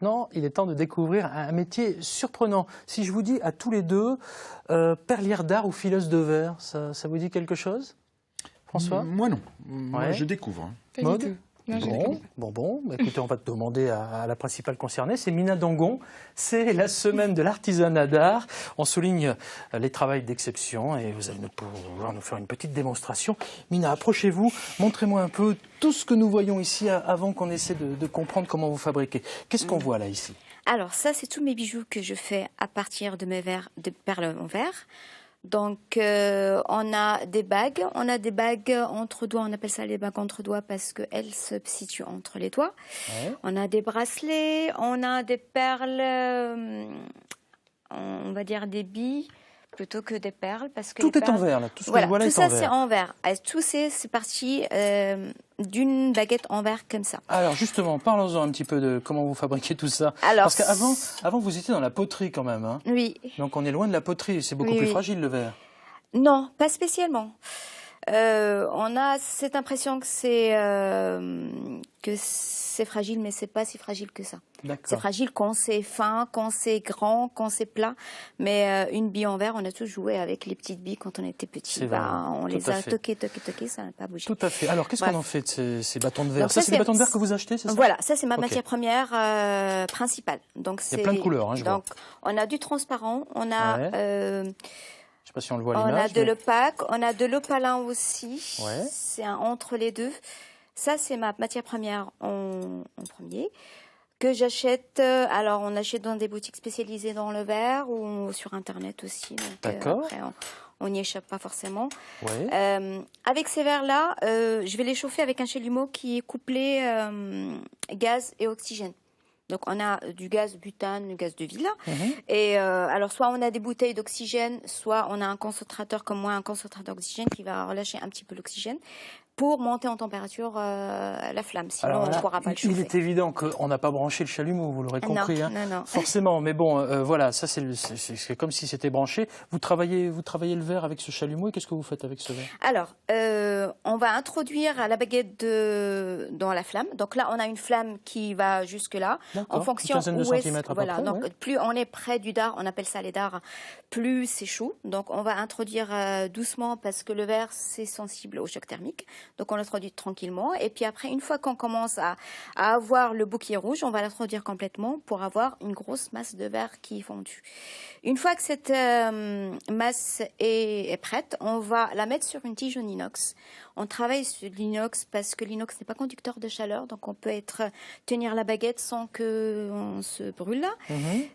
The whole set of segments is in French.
Non, il est temps de découvrir un métier surprenant. Si je vous dis à tous les deux, perlière d'art ou fileuse de verre, ça vous dit quelque chose, François? Moi non, moi je découvre. Hein. Pas Maud? du tout. Non, je ne connais pas. Bon. Écoutez, on va te demander à la principale concernée, c'est Mina Dangon. C'est la semaine de l'artisanat d'art. On souligne les travaux d'exception et vous allez pouvoir nous faire une petite démonstration. Mina, approchez-vous, montrez-moi un peu tout ce que nous voyons ici avant qu'on essaie de comprendre comment vous fabriquez. Qu'est-ce qu'on voit là ici? Alors ça, c'est tous mes bijoux que je fais à partir de mes verres, de perles en verre. Donc, on a des bagues entre doigts, on appelle ça les bagues entre doigts parce qu'elles se situent entre les doigts. Ouais. On a des bracelets, on a des perles, on va dire des billes plutôt que des perles. Parce que tout est en verre, là. Tout ce voilà, que je vois là tout est ça, en verre. C'est en verre. Tout c'est parti d'une baguette en verre comme ça. Alors justement, parlons-en un petit peu de comment vous fabriquez tout ça. Alors, parce qu'avant, vous étiez dans la poterie quand même. Hein. Oui. Donc on est loin de la poterie, c'est beaucoup plus fragile le verre. Non, pas spécialement. On a cette impression que c'est fragile, mais c'est pas si fragile que ça. C'est fragile quand c'est fin, quand c'est grand, quand c'est plat. Mais une bille en verre, on a tous joué avec les petites billes quand on était petits. On les a toquées, ça n'a pas bougé. Tout à fait. Alors qu'est-ce qu'on en fait de ces bâtons de verre? Donc, ça, c'est des bâtons de verre que vous achetez, c'est ça? Voilà, ça c'est ma matière première principale. Donc, il y a plein de couleurs, hein, je vois. On a du transparent, on a... je sais pas si on le voit à l'image. On a de l'opaque, on a de l'opalin aussi. Ouais. C'est un entre les deux. Ça, c'est ma matière première en premier. Que j'achète, alors on achète dans des boutiques spécialisées dans le verre ou sur Internet aussi. D'accord. Après, on n'y échappe pas forcément. Ouais. Avec ces verres-là, je vais les chauffer avec un chalumeau qui est couplé gaz et oxygène. Donc, on a du gaz butane, du gaz de ville. Et alors, soit on a des bouteilles d'oxygène, soit on a un concentrateur comme moi, un concentrateur d'oxygène qui va relâcher un petit peu l'oxygène pour monter en température la flamme. Sinon, on ne pourra pas le chauffer. Il est évident qu'on n'a pas branché le chalumeau, vous l'aurez compris. Non. Forcément, mais bon, voilà, ça c'est comme si c'était branché. Vous travaillez le verre avec ce chalumeau et qu'est-ce que vous faites avec ce verre? Alors, on va introduire la baguette dans la flamme. Donc là, on a une flamme qui va jusque-là. En fonction une quinzaine de centimètres à peu près, donc plus on est près du dard, on appelle ça les dards, plus c'est chaud. Donc on va introduire doucement parce que le verre, c'est sensible au choc thermique. Donc on l'introduit tranquillement. Et puis après, une fois qu'on commence à avoir le bouquet rouge, on va l'introduire complètement pour avoir une grosse masse de verre qui est fondue. Une fois que cette masse est prête, on va la mettre sur une tige en inox. On travaille sur l'inox parce que l'inox n'est pas conducteur de chaleur, donc on peut tenir la baguette sans qu'on se brûle.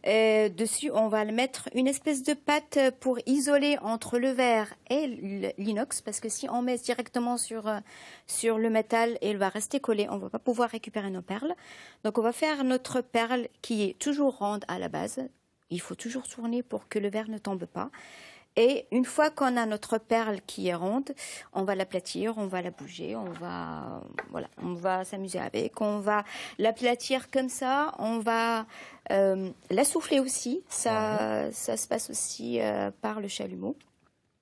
Et dessus, on va mettre une espèce de pâte pour isoler entre le verre et l'inox, parce que si on met directement sur le métal, il va rester collé, on ne va pas pouvoir récupérer nos perles. Donc on va faire notre perle qui est toujours ronde à la base. Il faut toujours tourner pour que le verre ne tombe pas. Et une fois qu'on a notre perle qui est ronde, on va l'aplatir, on va la bouger, on va s'amuser avec, on va l'aplatir comme ça, on va la souffler aussi, ça se passe aussi par le chalumeau.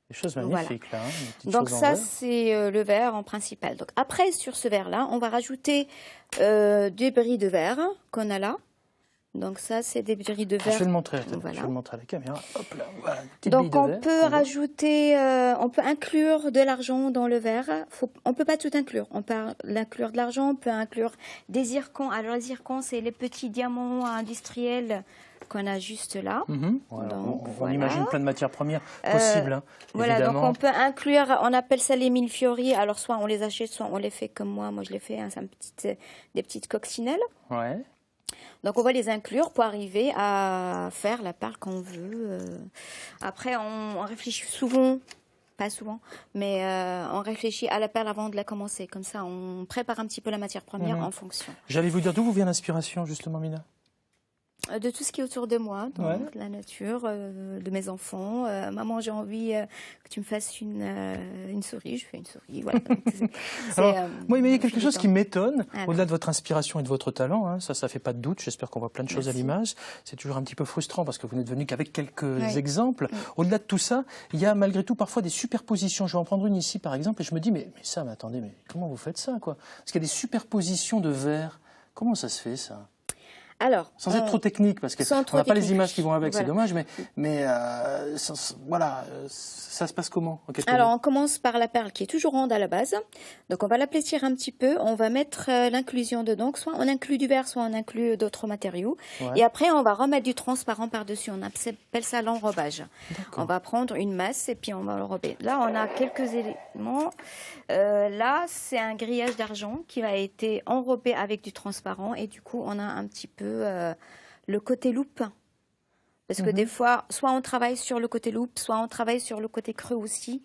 Des choses magnifiques là. Donc ça c'est le verre en principal. Donc après sur ce verre là, on va rajouter des bris de verre qu'on a là. Donc ça, c'est des bris de verre. Je vais le montrer, je vais le montrer à la caméra. Hop là, voilà. Donc on peut rajouter, on peut inclure de l'argent dans le verre. On peut pas tout inclure. On peut inclure de l'argent, on peut inclure des zircons. Alors les zircons, c'est les petits diamants industriels qu'on a juste là. Voilà. On imagine plein de matières premières possibles. Voilà, donc on peut inclure, on appelle ça les millefiori. Alors soit on les achète, soit on les fait comme moi. Moi je les fais, des petites coccinelles. Ouais. Donc, on va les inclure pour arriver à faire la perle qu'on veut. Après, on réfléchit souvent, pas souvent, mais on réfléchit à la perle avant de la commencer. Comme ça, on prépare un petit peu la matière première en fonction. J'allais vous dire, d'où vous vient l'inspiration, justement, Mina? De tout ce qui est autour de moi, donc la nature, de mes enfants. Maman, j'ai envie que tu me fasses une souris. Je fais une souris. Voilà. Alors, moi, il y a quelque chose qui m'étonne, au-delà de votre inspiration et de votre talent. Ça fait pas de doute. J'espère qu'on voit plein de choses à l'image. C'est toujours un petit peu frustrant parce que vous n'êtes venu qu'avec quelques exemples. Au-delà de tout ça, il y a malgré tout parfois des superpositions. Je vais en prendre une ici, par exemple, et je me dis, mais attendez, mais comment vous faites ça, quoi? Parce qu'il y a des superpositions de verres. Comment ça se fait, ça? Alors, sans être trop technique, parce qu'on n'a pas les images qui vont avec, c'est dommage, mais voilà, ça se passe comment en quelques Alors, mots? on commence par la perle qui est toujours ronde à la base. Donc, on va l'aplatir un petit peu. On va mettre l'inclusion dedans. Soit on inclut du verre, soit on inclut d'autres matériaux. Ouais. Et après, on va remettre du transparent par-dessus. On appelle ça l'enrobage. On va prendre une masse et puis on va l'enrober. Là, on a quelques éléments. Là, c'est un grillage d'argent qui a été enrobé avec du transparent. Et du coup, on a un petit peu le côté loupe. Parce que des fois, soit on travaille sur le côté loupe, soit on travaille sur le côté creux aussi.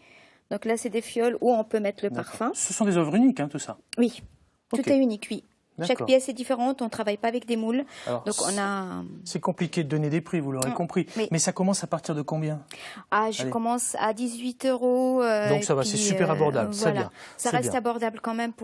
Donc là, c'est des fioles où on peut mettre le parfum. Ce sont des œuvres uniques, tout ça? Oui, tout est unique, oui. Chaque pièce est différente, on ne travaille pas avec des moules. Alors, donc on a... C'est compliqué de donner des prix, vous l'aurez compris. Oui. Mais ça commence à partir de combien? Je commence à 18 €. Donc ça va, c'est super abordable, c'est bien. Ça reste abordable quand même pour